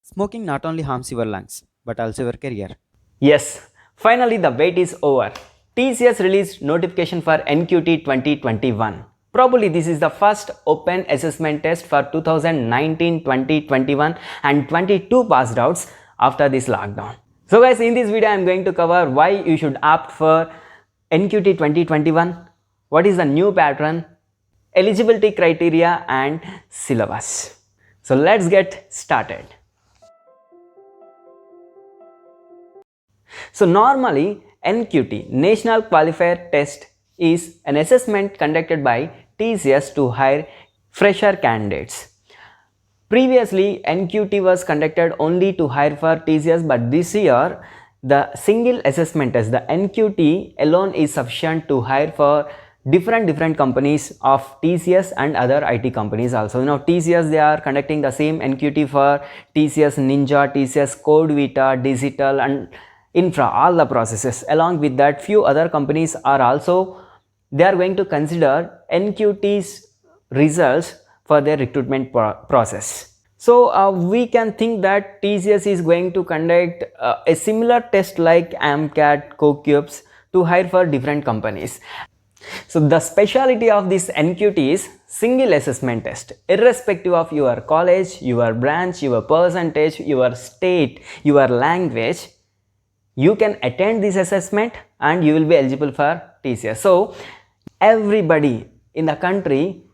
Smoking not only harms your lungs, but also your career. Yes, finally the wait is over. TCS released notification for NQT 2021. Probably this is the first open assessment test for 2019, 2021 and 22 passed outs after this lockdown. So guys, in this video I am going to cover why you should opt for NQT 2021, what is the new pattern, eligibility criteria and syllabus. So let's get started. So normally NQT, National Qualifier Test, is an assessment conducted by TCS to hire fresher candidates. Previously NQT was conducted only to hire for TCS, but this year the single assessment test, the NQT alone, is sufficient to hire for different companies of TCS and other IT companies also. You know, TCS, they are conducting the same NQT for TCS Ninja, TCS Code Vita, Digital and Infra, all the processes. Along with that, few other companies are also, they are going to consider NQT's results for their recruitment process. So we can think that TCS is going to conduct a similar test like AMCAT, CoCubes to hire for different companies. So the speciality of this NQT is single assessment test. Irrespective of your college, your branch, your percentage, your state, your language, you can attend this assessment and you will be eligible for TCS. So everybody in the country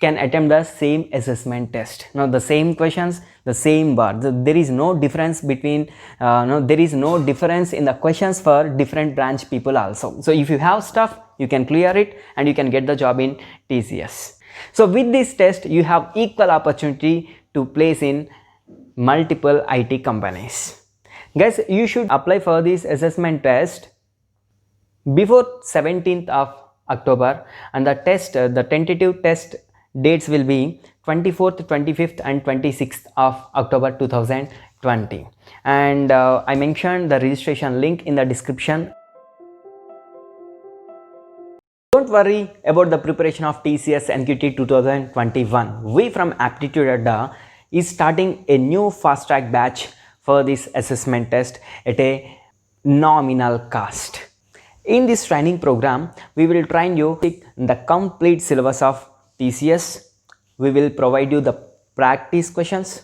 can attempt the same assessment test. Now the same questions, the same bar. There is no difference between there is no difference in the questions for different branch people also. So if you have stuff, you can clear it and you can get the job in TCS. So with this test, you have equal opportunity to place in multiple IT companies. Guys, you should apply for this assessment test before 17th of October, and the tentative test dates will be 24th, 25th and 26th of October 2020. And I mentioned the registration link in the description. Don't worry about the preparation of TCS NQT 2021. We from Aptitude Adda is starting a new fast track batch for this assessment test at a nominal cost. In this training program, we will train you the complete syllabus of TCS. We will provide you the practice questions,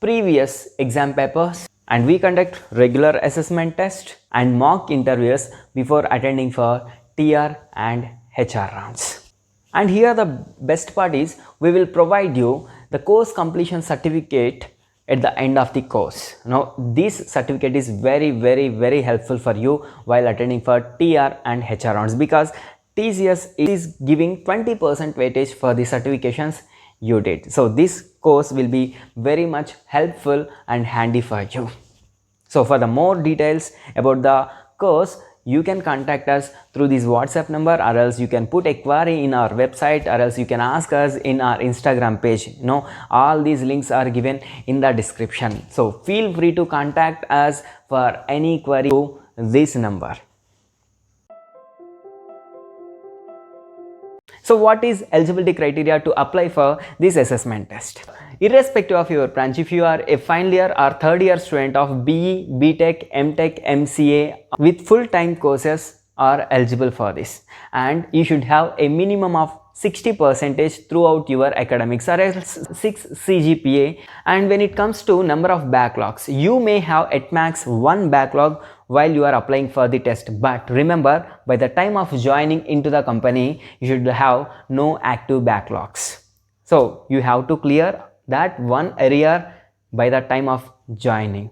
previous exam papers, and we conduct regular assessment tests and mock interviews before attending for TR and HR rounds. And here the best part is, we will provide you the course completion certificate at the end of the course. Now this certificate is very helpful for you while attending for TR and HR rounds, because TCS is giving 20% weightage for the certifications you did. So this course will be very much helpful and handy for you. So for the more details about the course, you can contact us through this WhatsApp number, or else you can put a query in our website, or else you can ask us in our Instagram page. You know, all these links are given in the description. So feel free to contact us for any query to this number. So what is eligibility criteria to apply for this assessment test? Irrespective of your branch, if you are a final year or third year student of BE, BTech, MTech, MCA with full-time courses are eligible for this, and you should have a minimum of 60% throughout your academics, or else 6 CGPA. And when it comes to number of backlogs, you may have at max 1 backlog while you are applying for the test, but remember, by the time of joining into the company, you should have no active backlogs. So you have to clear that one area by the time of joining.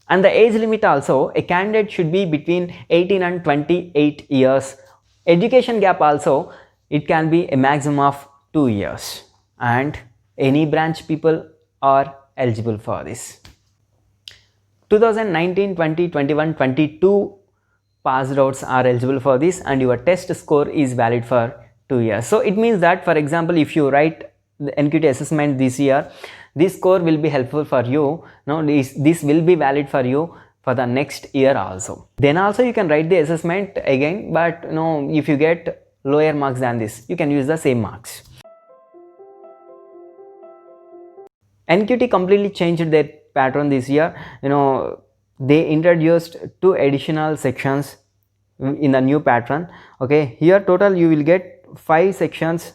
And the age limit also, a candidate should be between 18 and 28 years. Education gap also, it can be a maximum of 2 years, and any branch people are eligible for this. 2019, 20, 21, 22 passed outs are eligible for this, and your test score is valid for 2 years. So it means that, for example, if you write the NQT assessment this year, this score will be helpful for you. No, this will be valid for you for the next year also. Then also you can write the assessment again, but if you get lower marks than this, you can use the same marks. NQT completely changed their pattern this year, they introduced 2 additional sections in the new pattern. Okay, here total you will get 5 sections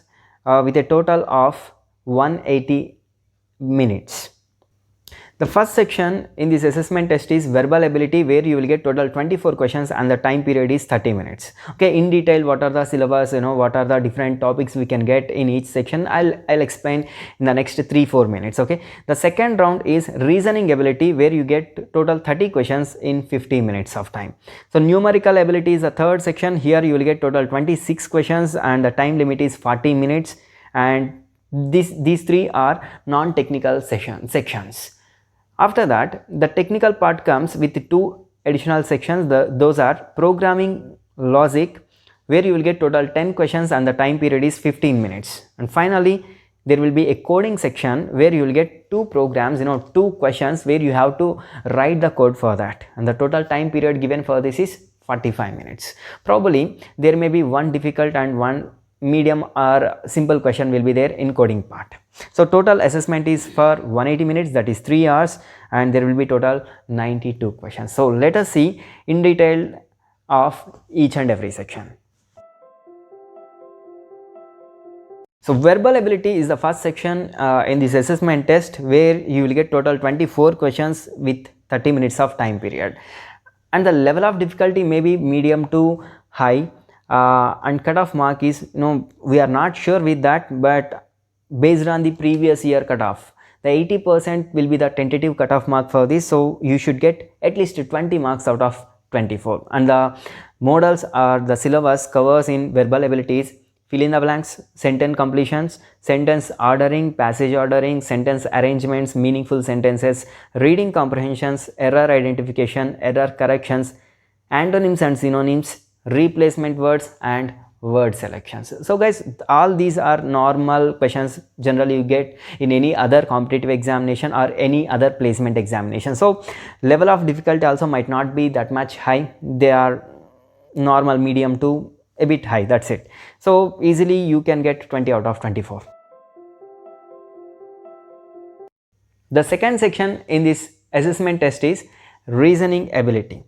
with a total of 180 minutes. The first section in this assessment test is verbal ability, where you will get total 24 questions and the time period is 30 minutes. Okay, in detail what are the syllabus, what are the different topics we can get in each section, I'll explain in the next 3-4 minutes. Okay, the second round is reasoning ability, where you get total 30 questions in 50 minutes of time. So numerical ability is the third section. Here you will get total 26 questions and the time limit is 40 minutes, and these 3 are non-technical sections. After that, the technical part comes with 2 additional sections. Those are programming logic, where you will get total 10 questions and the time period is 15 minutes. And finally, there will be a coding section where you will get 2 programs, 2 questions where you have to write the code for that, and the total time period given for this is 45 minutes. Probably there may be one difficult and one medium or simple question will be there in coding part. So total assessment is for 180 minutes, that is 3 hours, and there will be total 92 questions. So let us see in detail of each and every section. So verbal ability is the first section in this assessment test, where you will get total 24 questions with 30 minutes of time period, and the level of difficulty may be medium to high, and cutoff mark is, we are not sure with that, but based on the previous year cutoff, the 80% will be the tentative cutoff mark for this. So you should get at least 20 marks out of 24. And the models or the syllabus covers in verbal abilities: fill in the blanks, sentence completions, sentence ordering, passage ordering, sentence arrangements, meaningful sentences, reading comprehensions, error identification, error corrections, antonyms and synonyms, replacement words, and word selections. So guys, all these are normal questions generally you get in any other competitive examination or any other placement examination. So level of difficulty also might not be that much high. They are normal, medium to a bit high, that's it. So easily you can get 20 out of 24. The second section in this assessment test is reasoning ability.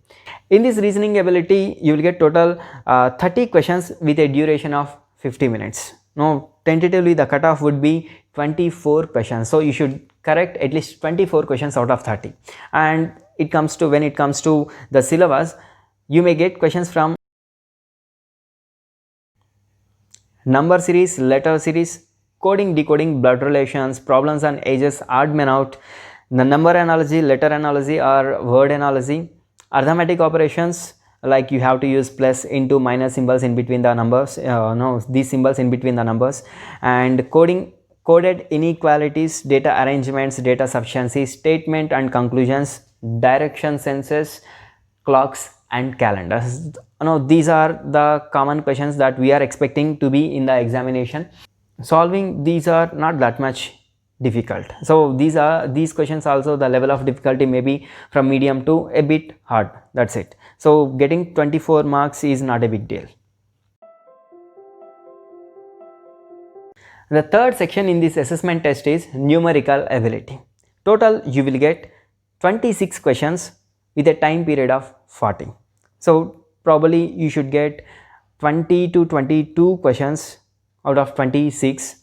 In this reasoning ability, you will get total 30 questions with a duration of 50 minutes. Now tentatively the cutoff would be 24 questions, so you should correct at least 24 questions out of 30. And when it comes to the syllabus, you may get questions from number series, letter series, coding, decoding, blood relations, problems on ages, odd man out, the number analogy, letter analogy or word analogy, arithmetic operations, like you have to use plus, into, minus symbols in between the numbers, these symbols in between the numbers, and coded inequalities, data arrangements, data sufficiency, statement and conclusions, direction senses, clocks and calendars. These are the common questions that we are expecting to be in the examination. Solving these are not that much difficult. So these questions also, the level of difficulty may be from medium to a bit hard, that's it. So getting 24 marks is not a big deal. The third section in this assessment test is numerical ability. Total you will get 26 questions with a time period of 40. So probably you should get 20 to 22 questions out of 26,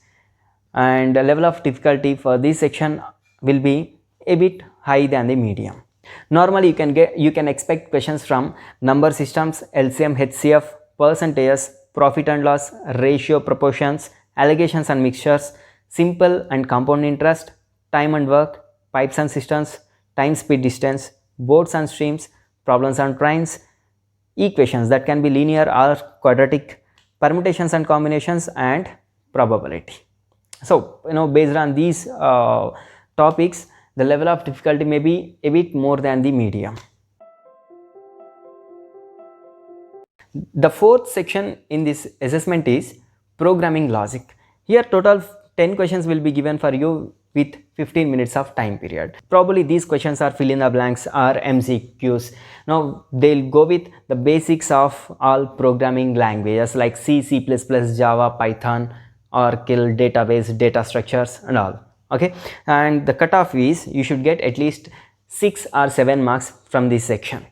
and the level of difficulty for this section will be a bit high than the medium. Normally you can expect questions from number systems, LCM, HCF, percentages, profit and loss, ratio, proportions, allegations and mixtures, simple and compound interest, time and work, pipes and systems, time, speed, distance, boats and streams, problems on trains, equations that can be linear or quadratic, permutations and combinations, and probability. So based on these topics, the level of difficulty may be a bit more than the medium. The fourth section in this assessment is programming logic. Here total 10 questions will be given for you with 15 minutes of time period. Probably these questions are fill in the blanks or MCQs. Now they'll go with the basics of all programming languages like C, C++, Java, Python, Oracle, database, data structures and all. Okay, and the cutoff is you should get at least 6 or 7 marks from this section.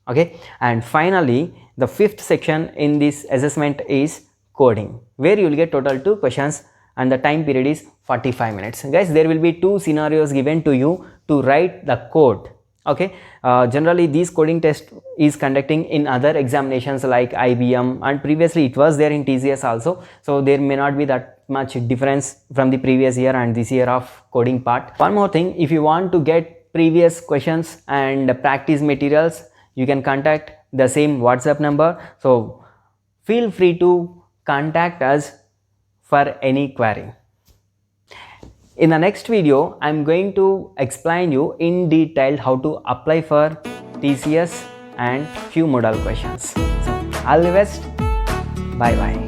Okay, and finally the fifth section in this assessment is coding, where you will get total 2 questions and the time period is 45 minutes. Guys, there will be 2 scenarios given to you to write the code. Okay, generally this coding test is conducting in other examinations like IBM, and previously it was there in TCS also, so there may not be that much difference from the previous year and this year of coding part. One more thing, if you want to get previous questions and practice materials, you can contact the same WhatsApp number, so feel free to contact us for any query. In the next video, I am going to explain you in detail how to apply for TCS and few model questions. So all the best. Bye bye.